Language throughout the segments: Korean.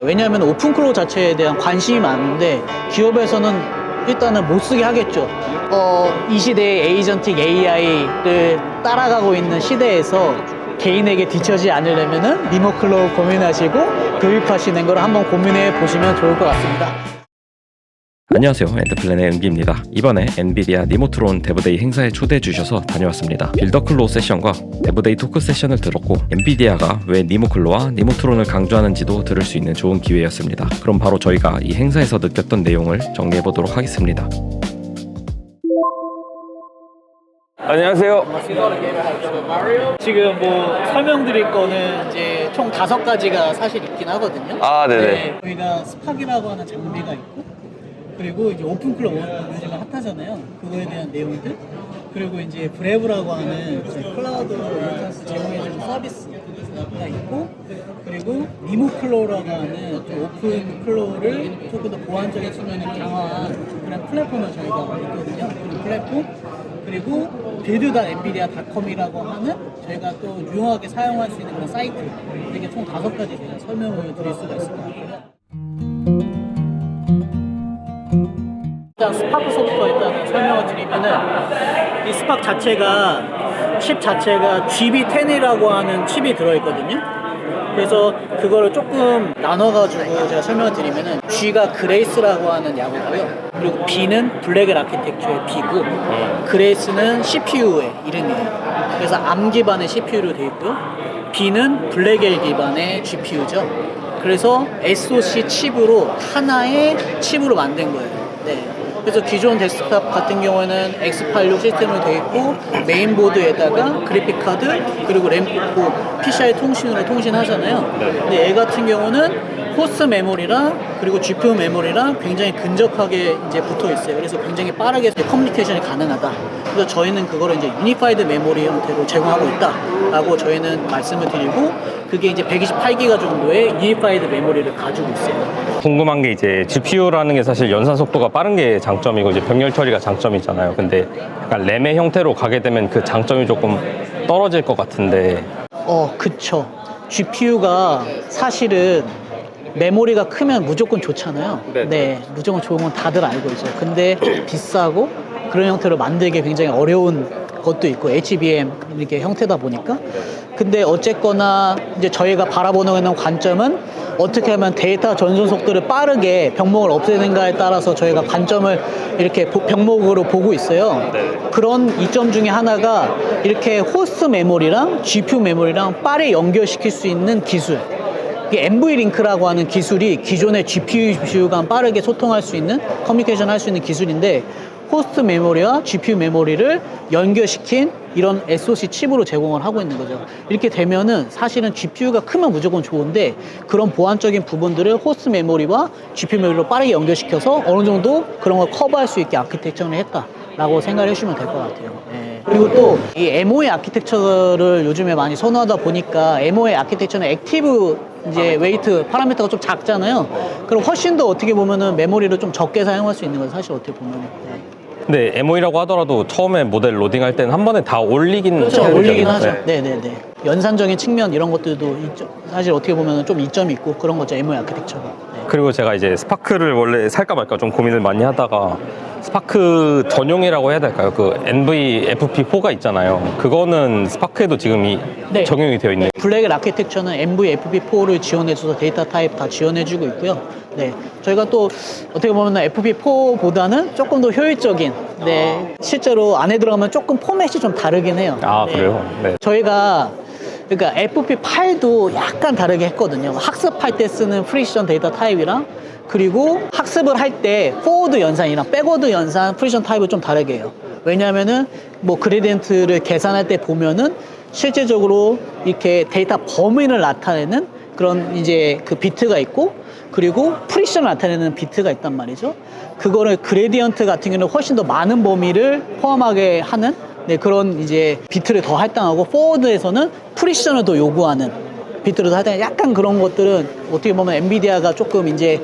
왜냐하면 오픈클로우 자체에 대한 관심이 많은데 기업에서는 일단은 못 쓰게 하겠죠. 이 시대의 에이전틱 AI를 따라가고 있는 시대에서 개인에게 뒤처지지 않으려면은 리모클로우 고민하시고 도입하시는 걸 한번 고민해 보시면 좋을 것 같습니다. 안녕하세요, 엔드플랜의 은기입니다. 이번에 엔비디아 니모트론 데브데이 행사에 초대해 주셔서 다녀왔습니다. 빌더클로우 세션과 데브데이 토크 세션을 들었고 엔비디아가 왜 니모클로와 니모트론을 강조하는지도 들을 수 있는 좋은 기회였습니다. 그럼 바로 저희가 이 행사에서 느꼈던 내용을 정리해 보도록 하겠습니다. 안녕하세요. 지금 뭐 설명드릴 거는 이제 총 5가지가 사실 있긴 하거든요. 아, 네네. 저희가 스팍이라고 하는 장비가 있고, 그리고 이제 오픈클로우 요즘 핫하잖아요. 그거에 대한 내용들. 그리고 이제 브레브라고 하는 이제 클라우드 인스턴스 제공해주는 서비스가 있고, 그리고 리모클로우라고 하는 좀 오픈클로우를 조금 더 보안적인 측면을 강화한 그런 플랫폼을 저희가 있거든요. 그 플랫폼. 그리고 build.nvidia.com이라고 하는 저희가 또 유용하게 사용할 수 있는 그런 사이트. 이게 총 5가지 제가 설명을 드릴 수가 있을 것 같아요. 일단 스파크서부터 일단 설명을 드리면은 이 스파크 자체가 칩 자체가 GB10이라고 하는 칩이 들어있거든요. 그래서 그거를 조금 나눠가지고 제가 설명을 드리면은 G가 그레이스라고 하는 야구고요. 그리고 B는 블랙 아키텍처의 B고 그레이스는 CPU의 이름이에요. 그래서 ARM 기반의 CPU로 되어 있고요. B는 블랙엘 기반의 GPU죠. 그래서 SoC 칩으로 하나의 칩으로 만든 거예요. 네. 그래서 기존 데스크탑 같은 경우에는 X86 시스템으로 되어 있고 메인보드에다가 그래픽카드 그리고 램 꽂고 PCI 통신으로 통신하잖아요. 근데 얘 같은 경우는 호스트 메모리랑 그리고 GPU 메모리랑 굉장히 근접하게 이제 붙어 있어요. 그래서 굉장히 빠르게 커뮤니케이션이 가능하다. 그래서 저희는 그거를 이제 유니파이드 메모리 형태로 제공하고 있다라고 저희는 말씀을 드리고 그게 이제 128기가 정도의 유니파이드 메모리를 가지고 있어요. 궁금한 게 이제 GPU라는 게 사실 연산 속도가 빠른 게 장점이고 이제 병렬 처리가 장점이잖아요. 근데 약간 램의 형태로 가게 되면 그 장점이 조금 떨어질 것 같은데. 그쵸. GPU가 사실은 메모리가 크면 무조건 좋잖아요. 네, 무조건 좋은 건 다들 알고 있어요. 근데 비싸고 그런 형태로 만들기 굉장히 어려운 것도 있고 HBM 이렇게 형태다 보니까. 근데 어쨌거나 이제 저희가 바라보는 관점은 어떻게 하면 데이터 전송 속도를 빠르게 병목을 없애는가에 따라서 저희가 관점을 이렇게 병목으로 보고 있어요. 그런 이점 중에 하나가 이렇게 호스트 메모리랑 GPU 메모리랑 빠르게 연결시킬 수 있는 기술. 이게 NVLink라고 하는 기술이 기존의 GPU가 빠르게 소통할 수 있는 커뮤니케이션 할 수 있는 기술인데 호스트 메모리와 GPU 메모리를 연결시킨 이런 SoC 칩으로 제공을 하고 있는 거죠. 이렇게 되면은 사실은 GPU가 크면 무조건 좋은데 그런 보안적인 부분들을 호스트 메모리와 GPU 메모리로 빠르게 연결시켜서 어느 정도 그런 걸 커버할 수 있게 아키텍처를 했다라고 생각을 해주시면 될 것 같아요. 네. 그리고 또 이 MOA 아키텍처를 요즘에 많이 선호하다 보니까 MOA 아키텍처는 액티브 이제 웨이트 파라미터가 좀 작잖아요. 그럼 훨씬 더 어떻게 보면은 메모리를 좀 적게 사용할 수 있는 거예요. 사실 어떻게 보면은. 네. 근데 MOE라고 하더라도 처음에 모델 로딩할 때는 한 번에 다 올리긴 그렇죠. 해야 올리긴 되잖아요. 하죠. 네네네. 연산적인 측면 이런 것들도 사실 어떻게 보면 좀 이점이 있고 그런 거죠. MOA 아키텍처가. 네. 그리고 제가 이제 스파크를 원래 살까 말까 좀 고민을 많이 하다가 스파크 전용이라고 해야 될까요? 그 NVFP4가 있잖아요. 그거는 스파크에도 지금 네. 적용이 되어 있네요. 블랙 아키텍처는 NVFP4를 지원해줘서 데이터 타입 다 지원해주고 있고요. 네, 저희가 또 어떻게 보면 FP4보다는 조금 더 효율적인, 네, 실제로 안에 들어가면 조금 포맷이 좀 다르긴 해요. 아, 네. 그래요? 네. 저희가 그러니까 FP8도 약간 다르게 했거든요. 학습할 때 쓰는 프리시전 데이터 타입이랑 그리고 학습을 할 때 포워드 연산이랑 백워드 연산 프리시전 타입을 좀 다르게 해요. 왜냐하면은 뭐 그레디언트를 계산할 때 보면은 실제적으로 이렇게 데이터 범위를 나타내는 그런 이제 그 비트가 있고 그리고 프리시전을 나타내는 비트가 있단 말이죠. 그거를 그레디언트 같은 경우는 훨씬 더 많은 범위를 포함하게 하는 네, 그런 이제 비트를 더 할당하고 포워드에서는 프리시전을 더 요구하는 비트를 더 할당. 약간 그런 것들은 어떻게 보면 엔비디아가 조금 이제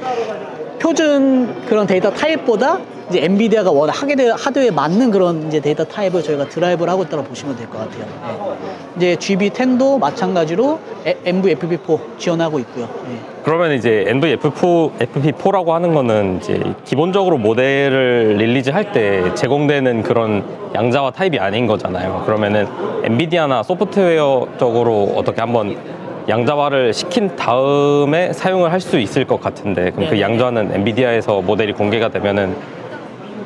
표준 그런 데이터 타입보다 이제 엔비디아가 워낙 하드웨어에 맞는 그런 이제 데이터 타입을 저희가 드라이브를 하고 있다고 보시면 될 것 같아요. 이제 GB10도 마찬가지로 NVFP4 지원하고 있고요. 그러면 이제 NVFP4라고 하는 거는 이제 기본적으로 모델을 릴리즈할 때 제공되는 그런 양자화 타입이 아닌 거잖아요. 그러면은 엔비디아나 소프트웨어적으로 어떻게 한번 양자화를 시킨 다음에 사용을 할 수 있을 것 같은데, 그럼 그 양자화는 엔비디아에서 모델이 공개가 되면은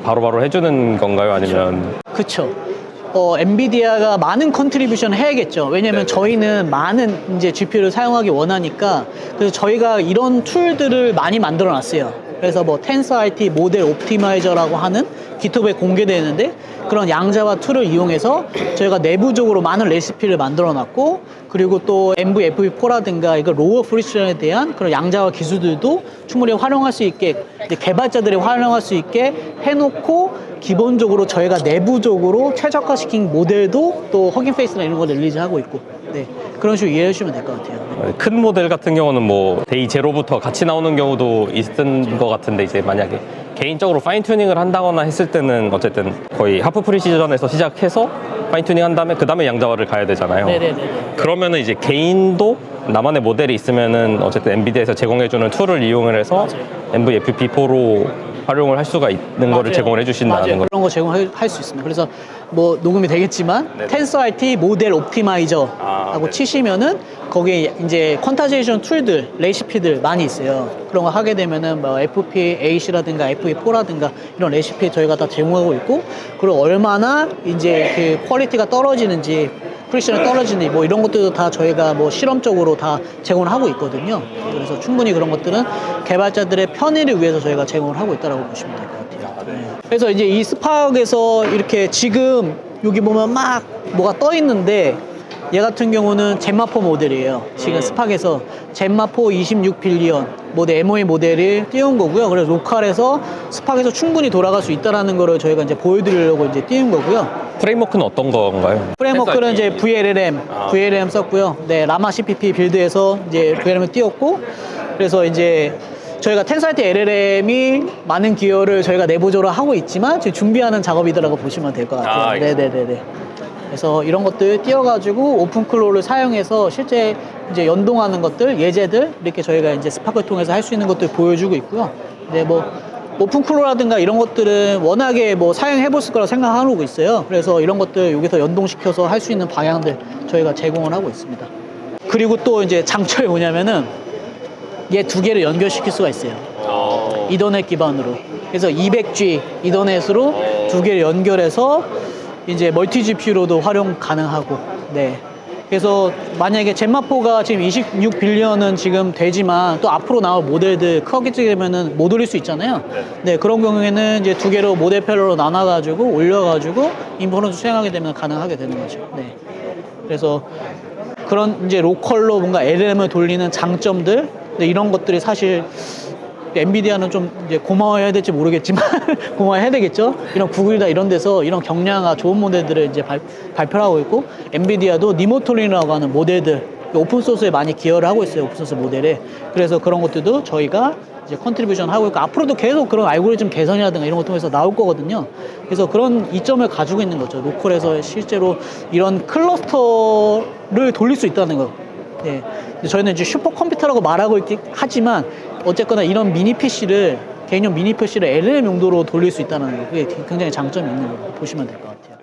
바로바로 해주는 건가요? 아니면? 그쵸. 엔비디아가 많은 컨트리뷰션을 해야겠죠. 왜냐면 저희는 많은 이제 GPU를 사용하기 원하니까, 그래서 저희가 이런 툴들을 많이 만들어 놨어요. 그래서 뭐 TensorRT 모델 옵티마이저라고 하는 GitHub에 공개되는데, 그런 양자화 툴을 이용해서 저희가 내부적으로 많은 레시피를 만들어 놨고, 그리고 또 NVFP4라든가 이거 로어 프리션에 대한 그런 양자화 기술들도 충분히 활용할 수 있게, 개발자들이 활용할 수 있게 해놓고, 기본적으로 저희가 내부적으로 최적화시킨 모델도 또 허깅 페이스나 이런 걸 릴리즈하고 있고, 네, 그런 식으로 이해해 주시면 될 것 같아요. 큰 모델 같은 경우는 뭐 데이 제로부터 같이 나오는 경우도 있은 것 같은데, 이제 만약에 개인적으로 파인 튜닝을 한다거나 했을 때는 어쨌든 거의 하프 프리시전에서 시작해서 파인 튜닝 한 다음에 그 다음에 양자화를 가야 되잖아요. 네네네. 그러면은 이제 개인도 나만의 모델이 있으면은 어쨌든 엔비디아에서 제공해주는 툴을 이용을 해서 NVFP4로 활용을 할 수가 있는 거를 제공을 해주신다는 거. 그런 거 제공할 수 있습니다. 그래서 뭐 녹음이 되겠지만 TensorRT 모델 옵티마이저라고 네. 치시면은 거기에 이제 퀀타제이션 툴들, 레시피들 많이 있어요. 그런 거 하게 되면은 뭐 FP8라든가 FP4라든가 이런 레시피 저희가 다 제공하고 있고, 그리고 얼마나 이제 그 퀄리티가 떨어지는지, 프리션이 떨어지는지 뭐 이런 것들도 다 저희가 뭐 실험적으로 다 제공을 하고 있거든요. 그래서 충분히 그런 것들은 개발자들의 편의를 위해서 저희가 제공을 하고 있다고 보시면 될 것 같아요. 네. 그래서 이제 이 스팍에서 이렇게 지금 여기 보면 막 뭐가 떠 있는데, 얘 같은 경우는 젠마4 모델이에요. 지금 스팍에서 젠마4 26빌리언 모델 MOE 모델을 띄운 거고요. 그래서 로컬에서 스팍에서 충분히 돌아갈 수 있다라는 거를 저희가 이제 보여드리려고 이제 띄운 거고요. 프레임워크는 어떤 건가요? 프레임워크는 이제 VLLM 썼고요. 네, 라마 CPP 빌드에서 이제 VLLM을 띄웠고, 그래서 이제 저희가 텐서RT LLM이 많은 기여를 저희가 내부적으로 하고 있지만 지금 준비하는 작업이더라고 보시면 될 것 같아요. 네네네네. 그래서 이런 것들 띄워가지고 오픈클로우를 사용해서 실제 이제 연동하는 것들, 예제들 이렇게 저희가 이제 스파크를 통해서 할 수 있는 것들 보여주고 있고요. 네, 뭐 오픈클로우라든가 이런 것들은 워낙에 뭐 사용해봤을 거라고 생각하고 있어요. 그래서 이런 것들 여기서 연동시켜서 할 수 있는 방향들 저희가 제공을 하고 있습니다. 그리고 또 이제 장점이 뭐냐면은 얘 두 개를 연결시킬 수가 있어요. 이더넷 기반으로. 그래서 200G 이더넷으로 두 개를 연결해서 이제 멀티 GPU로도 활용 가능하고, 네. 그래서 만약에 젠마4가 지금 26빌리언은 지금 되지만 또 앞으로 나올 모델들 크게 되면은 못 올릴 수 있잖아요. 네, 그런 경우에는 이제 두 개로 모델별로 나눠가지고 올려가지고 인퍼런스 수행하게 되면 가능하게 되는 거죠. 네. 그래서 그런 이제 로컬로 뭔가 LLM을 돌리는 장점들, 네, 이런 것들이 사실 엔비디아는 좀 이제 고마워해야 될지 모르겠지만 고마워해야 되겠죠. 이런 구글이나 이런 데서 이런 경량화 좋은 모델들을 이제 발표를 하고 있고, 엔비디아도 니모톨린이라고 하는 모델들 오픈소스에 많이 기여를 하고 있어요. 오픈소스 모델에. 그래서 그런 것들도 저희가 이제 컨트리뷰션 하고 있고, 앞으로도 계속 그런 알고리즘 개선이라든가 이런 것 통해서 나올 거거든요. 그래서 그런 이점을 가지고 있는 거죠. 로컬에서 실제로 이런 클러스터를 돌릴 수 있다는 거. 네. 저희는 이제 슈퍼컴퓨터라고 말하고 있긴 하지만 어쨌거나 이런 미니 PC를, 개인용 미니 PC를 LLM 용도로 돌릴 수 있다는 거, 그게 굉장히 장점이 있는 거 보시면 될 것 같아요.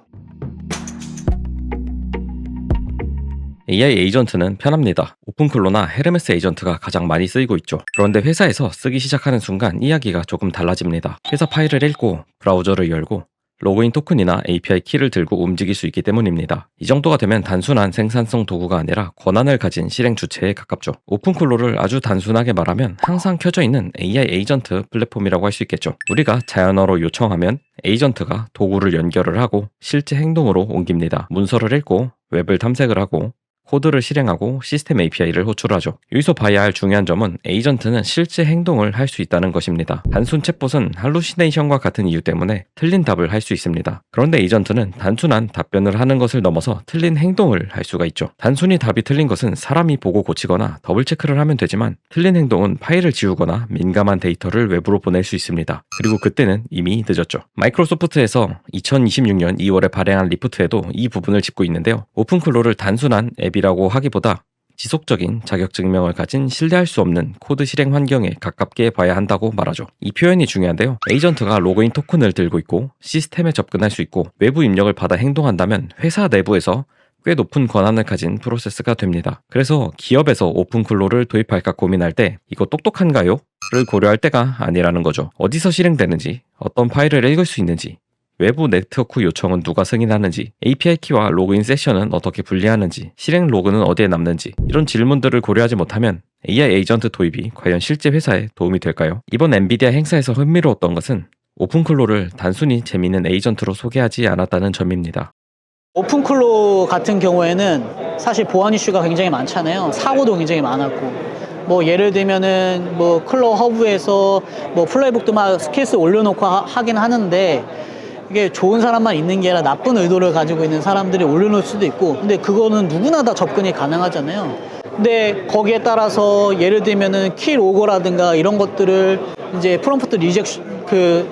AI 에이전트는 편합니다. 오픈클로나 헤르메스 에이전트가 가장 많이 쓰이고 있죠. 그런데 회사에서 쓰기 시작하는 순간 이야기가 조금 달라집니다. 회사 파일을 읽고 브라우저를 열고 로그인 토큰이나 API 키를 들고 움직일 수 있기 때문입니다. 이 정도가 되면 단순한 생산성 도구가 아니라 권한을 가진 실행 주체에 가깝죠. 오픈클로를 아주 단순하게 말하면 항상 켜져 있는 AI 에이전트 플랫폼이라고 할 수 있겠죠. 우리가 자연어로 요청하면 에이전트가 도구를 연결을 하고 실제 행동으로 옮깁니다. 문서를 읽고 웹을 탐색을 하고 코드를 실행하고 시스템 API를 호출하죠. 여기서 봐야 할 중요한 점은 에이전트는 실제 행동을 할 수 있다는 것입니다. 단순 챗봇은 할루시네이션과 같은 이유 때문에 틀린 답을 할 수 있습니다. 그런데 에이전트는 단순한 답변을 하는 것을 넘어서 틀린 행동을 할 수가 있죠. 단순히 답이 틀린 것은 사람이 보고 고치거나 더블 체크를 하면 되지만 틀린 행동은 파일을 지우거나 민감한 데이터를 외부로 보낼 수 있습니다. 그리고 그때는 이미 늦었죠. 마이크로소프트에서 2026년 2월에 발행한 리프트에도 이 부분을 짚고 있는데요. 오픈클로를 단순한 앱이라고 하기보다 지속적인 자격 증명을 가진 신뢰할 수 없는 코드 실행 환경에 가깝게 봐야 한다고 말하죠. 이 표현이 중요한데요. 에이전트가 로그인 토큰을 들고 있고 시스템에 접근할 수 있고 외부 입력을 받아 행동한다면 회사 내부에서 꽤 높은 권한을 가진 프로세스가 됩니다. 그래서 기업에서 오픈클로를 도입할까 고민할 때 이거 똑똑한가요? 를 고려할 때가 아니라는 거죠. 어디서 실행되는지, 어떤 파일을 읽을 수 있는지, 외부 네트워크 요청은 누가 승인하는지, API 키와 로그인 세션은 어떻게 분리하는지, 실행 로그는 어디에 남는지 이런 질문들을 고려하지 못하면 AI 에이전트 도입이 과연 실제 회사에 도움이 될까요? 이번 엔비디아 행사에서 흥미로웠던 것은 오픈클로를 단순히 재미있는 에이전트로 소개하지 않았다는 점입니다. 오픈클로 같은 경우에는 사실 보안 이슈가 굉장히 많잖아요. 사고도 굉장히 많았고. 뭐 예를 들면은 뭐 클로 허브에서 뭐 플레이북도 막 스킬스 올려놓고 하긴 하는데 이게 좋은 사람만 있는 게 아니라 나쁜 의도를 가지고 있는 사람들이 올려놓을 수도 있고, 근데 그거는 누구나 다 접근이 가능하잖아요. 근데 거기에 따라서 예를 들면은 키 로고라든가 이런 것들을 이제 프롬프트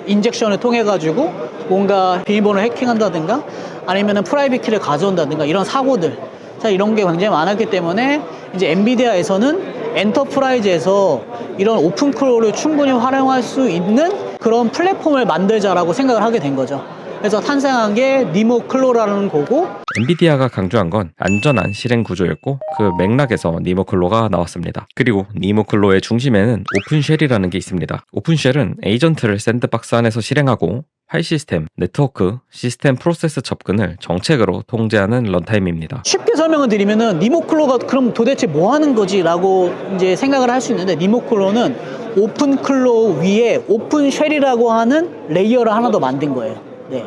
인젝션을 통해 가지고 뭔가 비밀번호를 해킹한다든가 아니면은 프라이빗 키를 가져온다든가 이런 사고들, 자 이런 게 굉장히 많았기 때문에 이제 엔비디아에서는 엔터프라이즈에서 이런 오픈클로를 충분히 활용할 수 있는 그런 플랫폼을 만들자라고 생각을 하게 된 거죠. 그래서 탄생한 게 니모클로라는 거고, 엔비디아가 강조한 건 안전한 실행 구조였고 그 맥락에서 니모클로가 나왔습니다. 그리고 니모클로의 중심에는 오픈쉘이라는 게 있습니다. 오픈쉘은 에이전트를 샌드박스 안에서 실행하고 파일 시스템, 네트워크, 시스템 프로세스 접근을 정책으로 통제하는 런타임입니다. 쉽게 설명을 드리면은 니모클로가 그럼 도대체 뭐 하는 거지? 라고 이제 생각을 할 수 있는데, 니모클로는 오픈클로 위에 오픈쉘이라고 하는 레이어를 하나 더 만든 거예요. 네.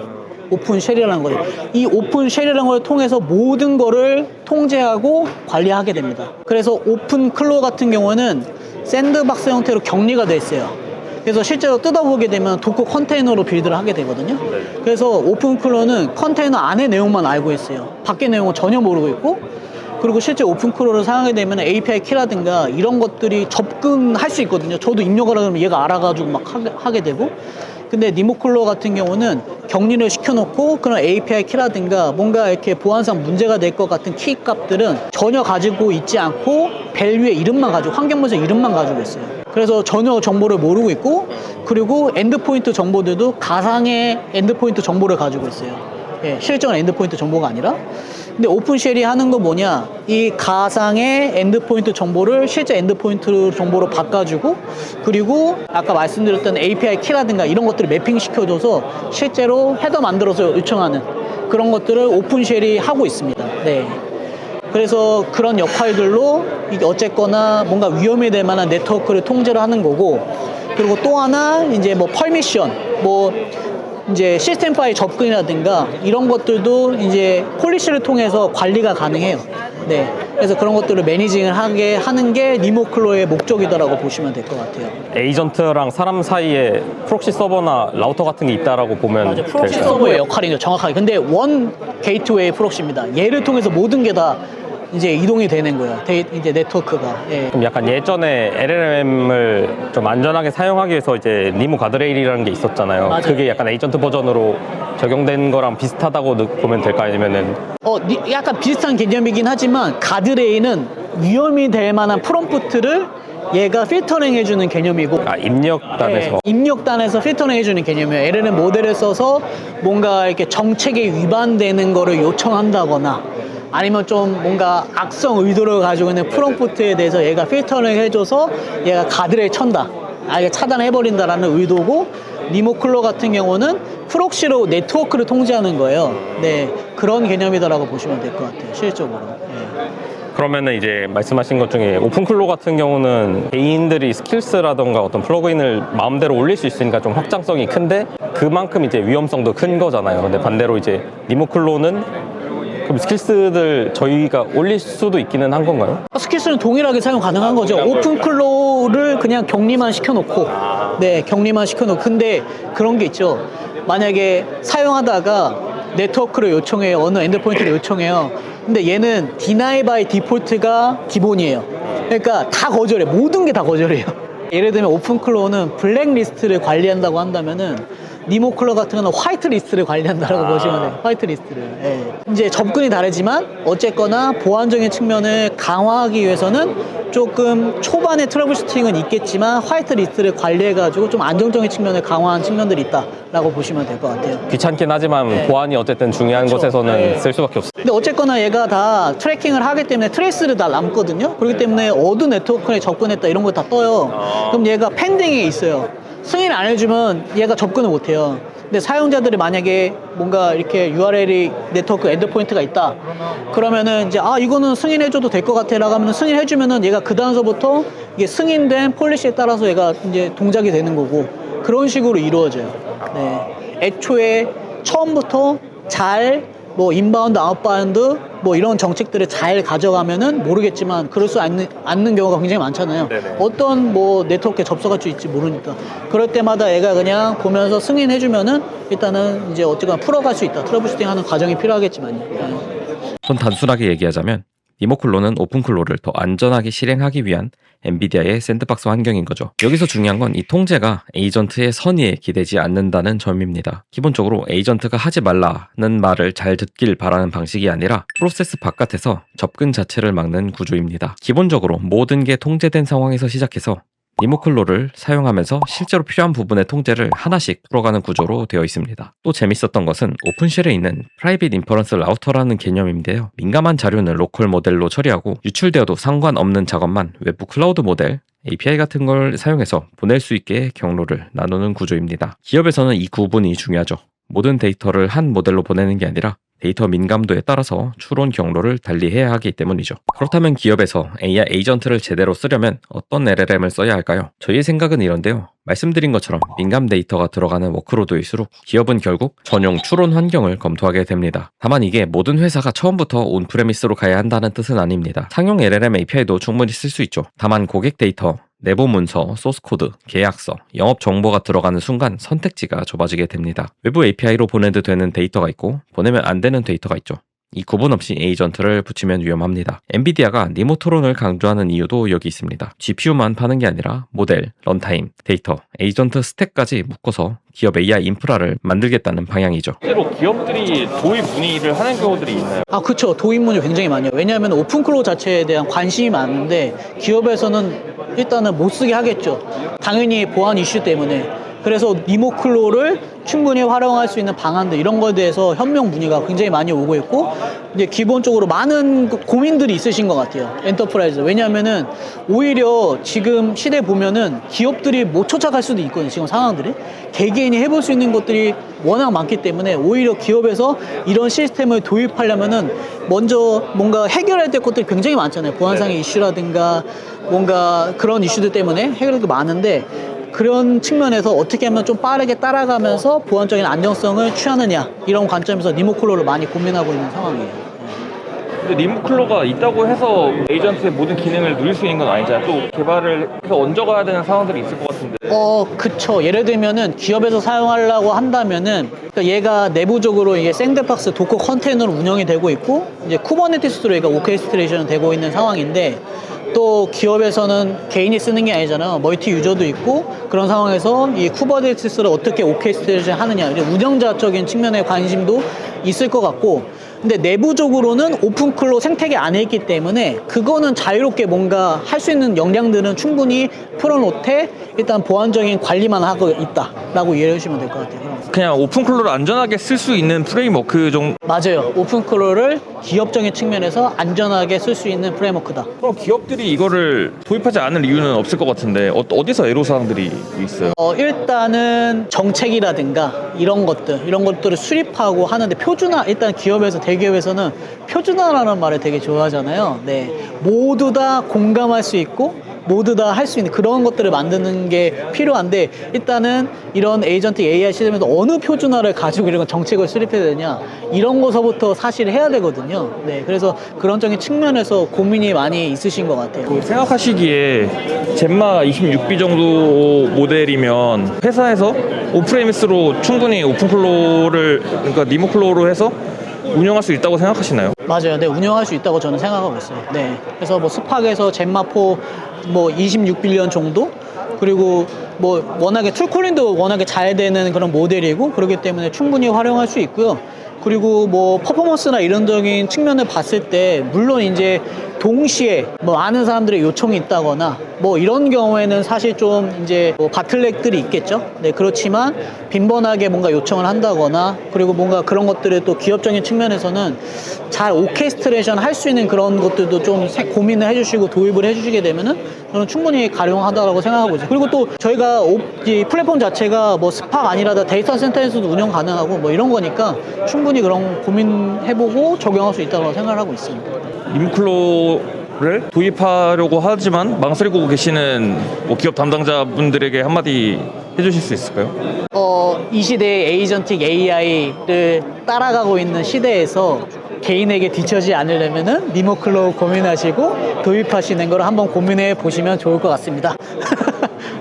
오픈쉘이라는 거예요. 이 오픈쉘이라는 걸 통해서 모든 거를 통제하고 관리하게 됩니다. 그래서 오픈클로 같은 경우는 샌드박스 형태로 격리가 돼 있어요. 그래서 실제로 뜯어보게 되면 도커 컨테이너로 빌드를 하게 되거든요. 그래서 오픈클로는 컨테이너 안의 내용만 알고 있어요. 밖의 내용은 전혀 모르고 있고, 그리고 실제 오픈클로를 사용하게 되면 API 키라든가 이런 것들이 접근할 수 있거든요. 저도 입력을 하면 얘가 알아가지고 막 하게 되고. 근데 니모클로 같은 경우는 격리를 시켜놓고 그런 API 키라든가 뭔가 이렇게 보안상 문제가 될 것 같은 키 값들은 전혀 가지고 있지 않고 밸류의 이름만 가지고, 환경문서 이름만 가지고 있어요. 그래서 전혀 정보를 모르고 있고, 그리고 엔드포인트 정보들도 가상의 엔드포인트 정보를 가지고 있어요. 예, 실적인 엔드포인트 정보가 아니라. 근데 오픈쉘이 하는 건 뭐냐, 이 가상의 엔드포인트 정보를 실제 엔드포인트 정보로 바꿔주고, 그리고 아까 말씀드렸던 API 키라든가 이런 것들을 매핑시켜줘서 실제로 헤더 만들어서 요청하는 그런 것들을 오픈쉘이 하고 있습니다. 네. 그래서 그런 역할들로 이게 어쨌거나 뭔가 위험이 될 만한 네트워크를 통제를 하는 거고, 그리고 또 하나 이제 뭐 퍼미션, 뭐 이제 시스템 파일 접근이라든가 이런 것들도 이제 폴리시를 통해서 관리가 가능해요. 네. 그래서 그런 것들을 매니징을 하게 하는 게 니모클로의 목적이다라고 보시면 될 것 같아요. 에이전트랑 사람 사이에 프록시 서버나 라우터 같은 게 있다라고 보면 프록시 될까요? 서버의 역할이죠, 정확하게. 근데 원 게이트웨이 프록시입니다. 얘를 통해서 모든 게 다 이제 이동이 되는 거예요. 이제 네트워크가. 예. 그럼 약간 예전에 LLM을 좀 안전하게 사용하기 위해서 이제 니모 가드레일이라는 게 있었잖아요. 맞아요. 그게 약간 에이전트 버전으로 적용된 거랑 비슷하다고 보면 될까? 아니면은 약간 비슷한 개념이긴 하지만 가드레일은 위험이 될 만한 프롬프트를 얘가 필터링 해주는 개념이고, 입력단에서 네, 입력단에서 필터링 해주는 개념이에요. LLM 모델을 써서 뭔가 이렇게 정책에 위반되는 거를 요청한다거나 아니면 좀 뭔가 악성 의도를 가지고 있는 프롬프트에 대해서 얘가 필터링 해줘서 얘가 가드레일 천다, 아예 차단해버린다라는 의도고, 니모클로 같은 경우는 프록시로 네트워크를 통제하는 거예요. 네, 그런 개념이다라고 보시면 될 것 같아요, 실질적으로. 네. 그러면은 이제 말씀하신 것 중에 오픈클로 같은 경우는 개인들이 스킬스라던가 어떤 플러그인을 마음대로 올릴 수 있으니까 좀 확장성이 큰데 그만큼 이제 위험성도 큰 거잖아요. 근데 반대로 이제 니모클로는 그럼 스킬스들 저희가 올릴 수도 있기는 한 건가요? 스킬스는 동일하게 사용 가능한 거죠. 오픈클로를 그냥 격리만 시켜놓고, 네, 격리만 시켜놓고. 근데 그런 게 있죠. 만약에 사용하다가 네트워크를 요청해요. 어느 엔드포인트를 요청해요. 근데 얘는 deny by 디폴트가 기본이에요. 그러니까 다 거절해. 모든 게 다 거절해요. 예를 들면 오픈클로는 블랙리스트를 관리한다고 한다면은 니모클로 같은 거는 화이트 리스트를 관리한다라고 보시면 돼요. 화이트 리스트를. 예. 이제 접근이 다르지만 어쨌거나 보안적인 측면을 강화하기 위해서는 조금 초반에 트러블 슈팅은 있겠지만 화이트 리스트를 관리해가지고 좀 안정적인 측면을 강화한 측면들이 있다라고 보시면 될 것 같아요. 귀찮긴 하지만 보안이 어쨌든 중요한 그렇죠. 곳에서는 네. 쓸 수밖에 없어요. 근데 어쨌거나 얘가 다 트래킹을 하기 때문에 트레이스를 다 남거든요. 그렇기 때문에 어두 네트워크에 접근했다 이런 거 다 떠요. 그럼 얘가 펜딩에 있어요. 승인을 안 해주면 얘가 접근을 못 해요. 근데 사용자들이 만약에 뭔가 이렇게 URL이 네트워크 엔드포인트가 있다. 그러면은 이제 이거는 승인해줘도 될 것 같아라고 하면 승인해주면은 얘가 그 다음서부터 이게 승인된 폴리시에 따라서 얘가 이제 동작이 되는 거고 그런 식으로 이루어져요. 네. 애초에 처음부터 잘 뭐 인바운드, 아웃바운드 뭐 이런 정책들을 잘 가져가면은 모르겠지만 그럴 수 않는 경우가 굉장히 많잖아요. 네네. 어떤 뭐 네트워크에 접속할 수 있지 모르니까 그럴 때마다 얘가 그냥 보면서 승인해주면은 일단은 이제 어쨌거나 풀어갈 수 있다. 트러블 슈팅하는 과정이 필요하겠지만요. 네. 좀 단순하게 얘기하자면 니모클로는 오픈클로를 더 안전하게 실행하기 위한 엔비디아의 샌드박스 환경인 거죠. 여기서 중요한 건 이 통제가 에이전트의 선의에 기대지 않는다는 점입니다. 기본적으로 에이전트가 하지 말라는 말을 잘 듣길 바라는 방식이 아니라 프로세스 바깥에서 접근 자체를 막는 구조입니다. 기본적으로 모든 게 통제된 상황에서 시작해서 니모클로를 사용하면서 실제로 필요한 부분의 통제를 하나씩 풀어가는 구조로 되어 있습니다. 또 재밌었던 것은 오픈쉘에 있는 프라이빗 인퍼런스 라우터라는 개념인데요. 민감한 자료는 로컬 모델로 처리하고 유출되어도 상관없는 작업만 외부 클라우드 모델, API 같은 걸 사용해서 보낼 수 있게 경로를 나누는 구조입니다. 기업에서는 이 구분이 중요하죠. 모든 데이터를 한 모델로 보내는 게 아니라 데이터 민감도에 따라서 추론 경로를 달리해야 하기 때문이죠. 그렇다면 기업에서 AI 에이전트를 제대로 쓰려면 어떤 LLM을 써야 할까요? 저희의 생각은 이런데요. 말씀드린 것처럼 민감 데이터가 들어가는 워크로드일수록 기업은 결국 전용 추론 환경을 검토하게 됩니다. 다만 이게 모든 회사가 처음부터 온프레미스로 가야 한다는 뜻은 아닙니다. 상용 LLM API도 충분히 쓸 수 있죠. 다만 고객 데이터, 내부 문서, 소스코드, 계약서, 영업 정보가 들어가는 순간 선택지가 좁아지게 됩니다. 외부 API로 보내도 되는 데이터가 있고 보내면 안 되는 데이터가 있죠. 이 구분 없이 에이전트를 붙이면 위험합니다. 엔비디아가 니모토론을 강조하는 이유도 여기 있습니다. GPU만 파는 게 아니라 모델, 런타임, 데이터, 에이전트 스택까지 묶어서 기업 AI 인프라를 만들겠다는 방향이죠. 실제로 기업들이 도입 문의를 하는 경우들이 있나요? 그쵸. 도입문이 굉장히 많아요. 왜냐하면 오픈클로우 자체에 대한 관심이 많은데 기업에서는 일단은 못 쓰게 하겠죠. 당연히 보안 이슈 때문에. 그래서 니모클로를 충분히 활용할 수 있는 방안들 이런 거에 대해서 현명 문의가 굉장히 많이 오고 있고 이제 기본적으로 많은 고민들이 있으신 것 같아요. 엔터프라이즈. 왜냐하면은 오히려 지금 시대 보면은 기업들이 못 쫓아갈 수도 있거든요. 지금 상황들이 개개인이 해볼 수 있는 것들이 워낙 많기 때문에 오히려 기업에서 이런 시스템을 도입하려면은 먼저 뭔가 해결해야 될 것들이 굉장히 많잖아요. 보안상의 이슈라든가 뭔가 그런 이슈들 때문에 해결할 게 많은데 그런 측면에서 어떻게 하면 좀 빠르게 따라가면서 보안적인 안정성을 취하느냐 이런 관점에서 니모클로를 많이 고민하고 있는 상황이에요. 근데 니모클로가 있다고 해서 에이전트의 모든 기능을 누릴 수 있는 건 아니잖아요. 또 개발을 해서 얹어가야 되는 상황들이 있을 것 같은데. 그쵸. 예를 들면은 기업에서 사용하려고 한다면은 그러니까 얘가 내부적으로 이게 샌드박스 도커 컨테이너로 운영이 되고 있고 이제 쿠버네티스로 얘가 오케스트레이션 되고 있는 상황인데 또 기업에서는 개인이 쓰는 게 아니잖아요. 멀티 유저도 있고 그런 상황에서 이 쿠버네티스를 어떻게 오케스트레이션 하느냐 운영자적인 측면의 관심도 있을 것 같고 근데 내부적으로는 오픈클로 생태계 안에 있기 때문에 그거는 자유롭게 뭔가 할 수 있는 역량들은 충분히 풀어놓되 일단 보안적인 관리만 하고 있다라고 이해해 주시면 될 것 같아요. 그냥 오픈클로를 안전하게 쓸 수 있는 프레임워크 정도. 맞아요. 오픈클로를 기업적인 측면에서 안전하게 쓸 수 있는 프레임워크다. 그럼 기업들이 이거를 도입하지 않을 이유는 없을 것 같은데 어디서 애로사항들이 있어요? 일단은 정책이라든가 이런 것들을 수립하고 하는데 일단 기업에서 대기업에서는 표준화라는 말을 되게 좋아하잖아요. 네. 모두 다 공감할 수 있고 모두 다 할 수 있는 그런 것들을 만드는 게 필요한데, 일단은 이런 에이전트 AI 시스템에서 어느 표준화를 가지고 이런 정책을 수립해야 되냐, 이런 거서부터 사실 해야 되거든요. 네, 그래서 그런적인 측면에서 고민이 많이 있으신 것 같아요. 생각하시기에 젠마 26B 정도 모델이면 회사에서 온프레미스로 충분히 오픈클로를, 그러니까 니모클로로 해서 운영할 수 있다고 생각하시나요? 맞아요. 네, 운영할 수 있다고 저는 생각하고 있어요. 네. 그래서 뭐 스팍에서 젠마4 뭐 26빌리언 정도? 그리고 뭐 워낙에 툴쿨링도 워낙에 잘 되는 그런 모델이고, 그렇기 때문에 충분히 활용할 수 있고요. 그리고 뭐 퍼포먼스나 이런적인 측면을 봤을 때, 물론 이제 동시에 뭐 많은 사람들의 요청이 있다거나 뭐 이런 경우에는 사실 좀 이제 뭐 바틀렉들이 있겠죠. 네, 그렇지만 빈번하게 뭔가 요청을 한다거나, 그리고 뭔가 그런 것들을 또 기업적인 측면에서는 잘 오케스트레이션 할 수 있는 그런 것들도 좀 고민을 해주시고 도입을 해주시게 되면은 저는 충분히 가능하다고 생각하고 있어요. 그리고 또 저희가 이 플랫폼 자체가 뭐 스팍 아니라도 데이터 센터에서도 운영 가능하고 뭐 이런 거니까 충분히 그런 고민해보고 적용할 수 있다고 생각을 하고 있습니다. 니모클로를 도입하려고 하지만 망설이고 계시는 뭐 기업 담당자분들에게 한마디 해주실 수 있을까요? 이 시대의 에이전틱 AI를 따라가고 있는 시대에서 개인에게 뒤처지지 않으려면은 니모클로 고민하시고 도입하시는 걸 한번 고민해 보시면 좋을 것 같습니다.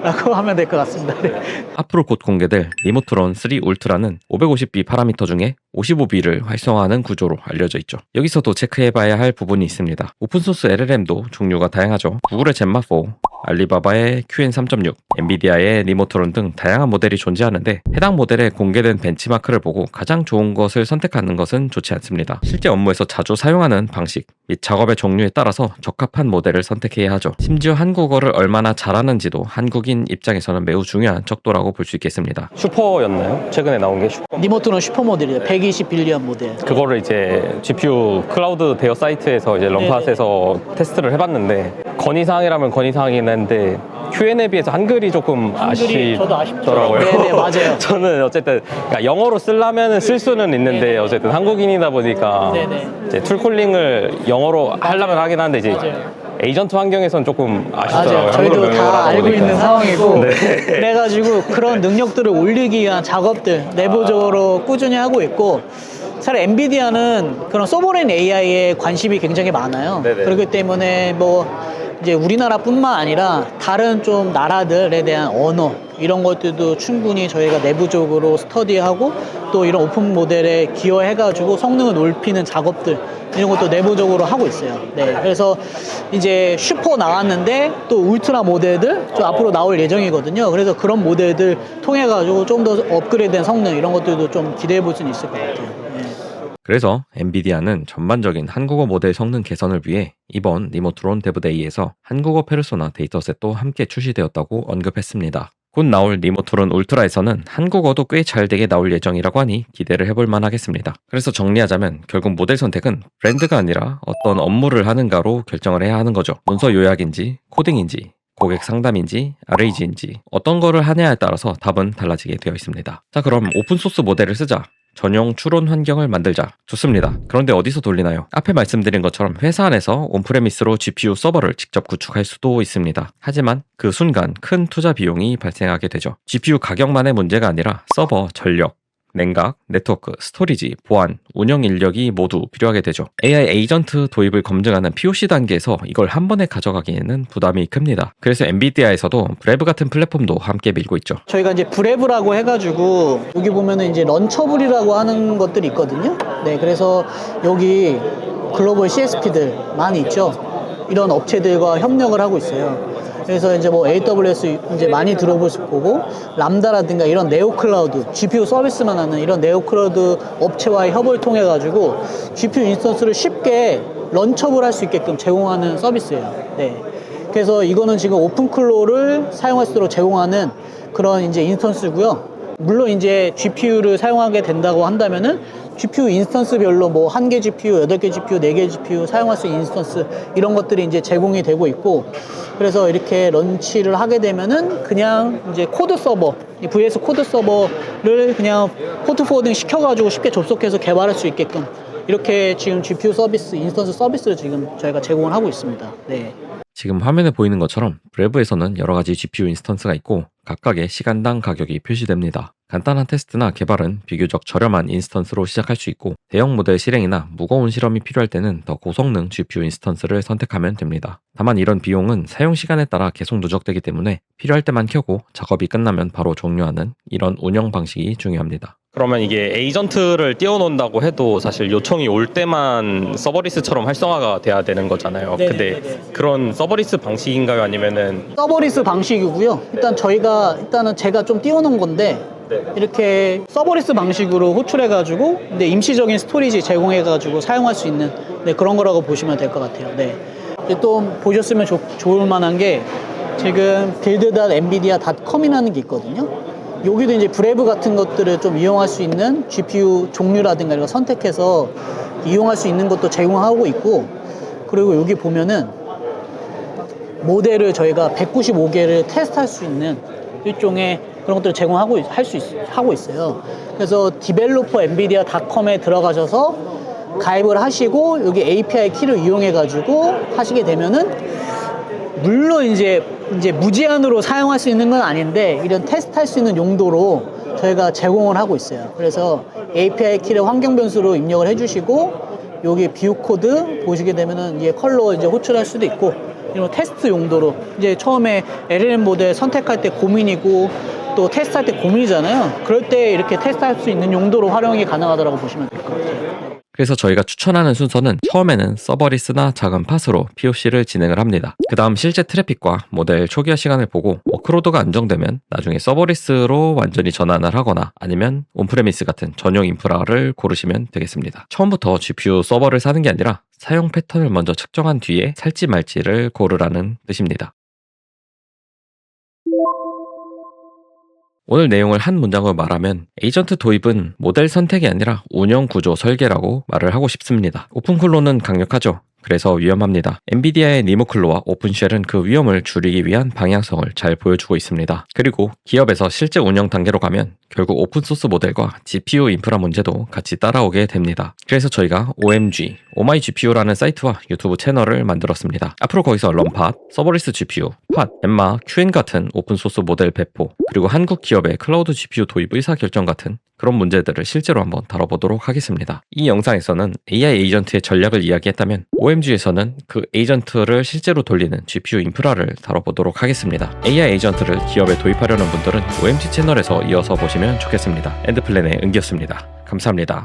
라고 하면 될 것 같습니다. 네. 앞으로 곧 공개될 니모트론 3 울트라는 550B 파라미터 중에 55B를 활성화하는 구조로 알려져 있죠. 여기서도 체크해봐야 할 부분이 있습니다. 오픈소스 LLM도 종류가 다양하죠. 구글의 젠마4, 알리바바의 QN3.6, 엔비디아의 니모트론 등 다양한 모델이 존재하는데, 해당 모델에 공개된 벤치마크를 보고 가장 좋은 것을 선택하는 것은 좋지 않습니다. 실제 업무에서 자주 사용하는 방식 및 작업의 종류에 따라서 적합한 모델을 선택해야 하죠. 심지어 한국어를 얼마나 잘하는지도 한국인 입장에서는 매우 중요한 척도라고 볼 수 있겠습니다. 슈퍼였나요? 최근에 나온 게 슈퍼. 니모트론 슈퍼 모델이에요. 120빌리언 모델. 그거를 이제 GPU 클라우드 대여 사이트에서 이제 럼팟에서 테스트를 해봤는데, 건의사항이라면 건의사항이긴 한데 Q&A 비해서 한글이 조금 저도 아쉽더라고요. 네네, 맞아요. 저는 어쨌든 그러니까 영어로 쓰려면 쓸 수는 있는데, 네네. 어쨌든 한국인이다 보니까 네네. 이제 툴콜링을 영어로 하려면 하긴 하는데, 이제 맞아요. 에이전트 환경에서는 조금 아쉽더라고요. 맞아요. 저희도 한글로 다 명령을 하다 알고 보니까. 있는 상황이고, 네. 그래가지고 그런 능력들을 올리기 위한 작업들 내부적으로 꾸준히 하고 있고, 사실 엔비디아는 그런 소버레인 AI에 관심이 굉장히 많아요. 네네. 그렇기 때문에 뭐 이제 우리나라뿐만 아니라 다른 좀 나라들에 대한 언어 이런 것들도 충분히 저희가 내부적으로 스터디하고, 또 이런 오픈 모델에 기여해가지고 성능을 높이는 작업들 이런 것도 내부적으로 하고 있어요. 네, 그래서 이제 슈퍼 나왔는데 또 울트라 모델들 좀 앞으로 나올 예정이거든요. 그래서 그런 모델들 통해가지고 좀 더 업그레이드된 성능 이런 것들도 좀 기대해 볼 수는 있을 것 같아요. 네. 그래서 엔비디아는 전반적인 한국어 모델 성능 개선을 위해 이번 니모트론 데브데이에서 한국어 페르소나 데이터셋도 함께 출시되었다고 언급했습니다. 곧 나올 니모트론 울트라에서는 한국어도 꽤 잘 되게 나올 예정이라고 하니 기대를 해볼 만하겠습니다. 그래서 정리하자면 결국 모델 선택은 브랜드가 아니라 어떤 업무를 하는가로 결정을 해야 하는 거죠. 문서 요약인지 코딩인지 고객 상담인지 RAG인지 어떤 거를 하냐에 따라서 답은 달라지게 되어 있습니다. 자, 그럼 오픈소스 모델을 쓰자, 전용 추론 환경을 만들자. 좋습니다. 그런데 어디서 돌리나요? 앞에 말씀드린 것처럼 회사 안에서 온프레미스로 GPU 서버를 직접 구축할 수도 있습니다. 하지만 그 순간 큰 투자 비용이 발생하게 되죠. GPU 가격만의 문제가 아니라 서버, 전력, 냉각, 네트워크, 스토리지, 보안, 운영 인력이 모두 필요하게 되죠. AI 에이전트 도입을 검증하는 POC 단계에서 이걸 한 번에 가져가기에는 부담이 큽니다. 그래서 엔비디아에서도 브레브 같은 플랫폼도 함께 밀고 있죠. 저희가 이제 브레브라고 해가지고 여기 보면은 이제 런처블이라고 하는 것들이 있거든요. 네, 그래서 여기 글로벌 CSP들 많이 있죠. 이런 업체들과 협력을 하고 있어요. 그래서 이제 뭐 AWS 이제 많이 들어보실 거고, 람다라든가 이런 네오 클라우드, GPU 서비스만 하는 이런 네오 클라우드 업체와의 협업을 통해 가지고 GPU 인스턴스를 쉽게 런처블 할 수 있게끔 제공하는 서비스예요. 네. 그래서 이거는 지금 오픈클로를 사용할 수 있도록 제공하는 그런 이제 인스턴스고요. 물론 이제 GPU를 사용하게 된다고 한다면은 GPU 인스턴스별로 뭐 1개 GPU, 8개 GPU, 4개 GPU 사용할 수 있는 인스턴스 이런 것들이 이제 제공이 되고 있고, 그래서 이렇게 런치를 하게 되면은 그냥 이제 코드 서버, 이 VS 코드 서버를 그냥 포트 포워딩 시켜가지고 쉽게 접속해서 개발할 수 있게끔 이렇게 지금 GPU 서비스, 인스턴스 서비스를 지금 저희가 제공을 하고 있습니다. 네. 지금 화면에 보이는 것처럼 브레브에서는 여러 가지 GPU 인스턴스가 있고 각각의 시간당 가격이 표시됩니다. 간단한 테스트나 개발은 비교적 저렴한 인스턴스로 시작할 수 있고 대형 모델 실행이나 무거운 실험이 필요할 때는 더 고성능 GPU 인스턴스를 선택하면 됩니다. 다만 이런 비용은 사용 시간에 따라 계속 누적되기 때문에 필요할 때만 켜고 작업이 끝나면 바로 종료하는 이런 운영 방식이 중요합니다. 그러면 이게 에이전트를 띄워놓는다고 해도 사실 요청이 올 때만 서버리스처럼 활성화가 돼야 되는 거잖아요. 네네, 근데 네네. 그런 서버리스 방식인가요? 아니면은 서버리스 방식이고요. 일단은 제가 좀 띄워놓은 건데 이렇게 서버리스 방식으로 호출해가지고 근데 임시적인 스토리지 제공해가지고 사용할 수 있는 그런 거라고 보시면 될 것 같아요. 네. 근데 또 보셨으면 좋을 만한 게 지금 build.nvidia.com이라는 게 있거든요. 여기도 이제 브레브 같은 것들을 좀 이용할 수 있는 GPU 종류라든가 이런 거 선택해서 이용할 수 있는 것도 제공하고 있고, 그리고 여기 보면은 모델을 저희가 195개를 테스트할 수 있는 일종의 그런 것들을 제공하고 하고 있어요. 그래서 디벨로퍼 nvidia.com에 들어가셔서 가입을 하시고 여기 API 키를 이용해 가지고 하시게 되면은 물론 이제 무제한으로 사용할 수 있는 건 아닌데 이런 테스트할 수 있는 용도로 저희가 제공을 하고 있어요. 그래서 API 키를 환경 변수로 입력을 해주시고 여기 뷰 코드 보시게 되면은 이게 컬러 이제 호출할 수도 있고 이런 테스트 용도로 이제 처음에 LLM 모델 선택할 때 고민이고 또 테스트할 때 고민이잖아요. 그럴 때 이렇게 테스트할 수 있는 용도로 활용이 가능하다고 보시면 될 것 같아요. 그래서 저희가 추천하는 순서는 처음에는 서버리스나 작은 팟으로 POC를 진행을 합니다. 그 다음 실제 트래픽과 모델 초기화 시간을 보고 워크로드가 안정되면 나중에 서버리스로 완전히 전환을 하거나 아니면 온프레미스 같은 전용 인프라를 고르시면 되겠습니다. 처음부터 GPU 서버를 사는 게 아니라 사용 패턴을 먼저 측정한 뒤에 살지 말지를 고르라는 뜻입니다. 오늘 내용을 한 문장으로 말하면 에이전트 도입은 모델 선택이 아니라 운영 구조 설계라고 말을 하고 싶습니다. 오픈클로는 강력하죠. 그래서 위험합니다. 엔비디아의 니모클로와 오픈쉘은 그 위험을 줄이기 위한 방향성을 잘 보여주고 있습니다. 그리고 기업에서 실제 운영 단계로 가면 결국 오픈소스 모델과 GPU 인프라 문제도 같이 따라오게 됩니다. 그래서 저희가 OMG, OMyGPU라는 사이트와 유튜브 채널을 만들었습니다. 앞으로 거기서 럼팟, 서버리스 GPU, 팟, 엠마, QN 같은 오픈소스 모델 배포, 그리고 한국 기업의 클라우드 GPU 도입 의사결정 같은 그런 문제들을 실제로 한번 다뤄보도록 하겠습니다. 이 영상에서는 AI 에이전트의 전략을 이야기했다면 OMG에서는 그 에이전트를 실제로 돌리는 GPU 인프라를 다뤄보도록 하겠습니다. AI 에이전트를 기업에 도입하려는 분들은 OMG 채널에서 이어서 보시면 좋겠습니다. 엔드플랜의 은기였습니다. 감사합니다.